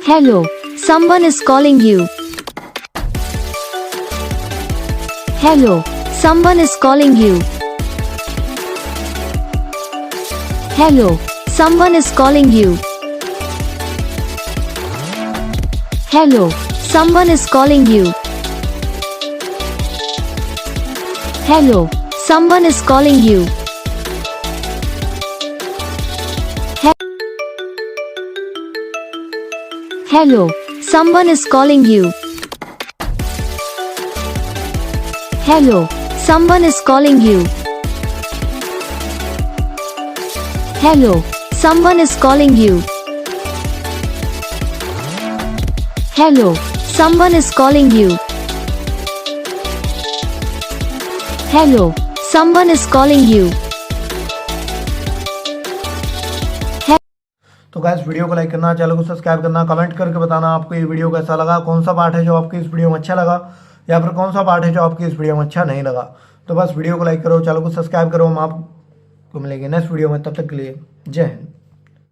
Hello, someone is calling you. Hello, someone is calling you. Hello, someone is calling you. Hello, someone is calling you. Hello, someone is calling you. Hello, someone is calling you. Hello, someone is calling you. Hello, someone is calling you. Hello, someone is calling you. Hello, someone is calling you. तो guys video को like करना, channel को subscribe करना, comment करके बताना आपको ये video कैसा लगा, कौन सा पार्ट है जो आपको इस वीडियो में अच्छा लगा या फिर कौन सा पार्ट है जो आपको इस वीडियो में अच्छा नहीं लगा। तो बस वीडियो को लाइक करो, चैनल को सब्सक्राइब करो। हम आपको मिलेंगे नेक्स्ट वीडियो में, तब तक के लिए जय हिंद।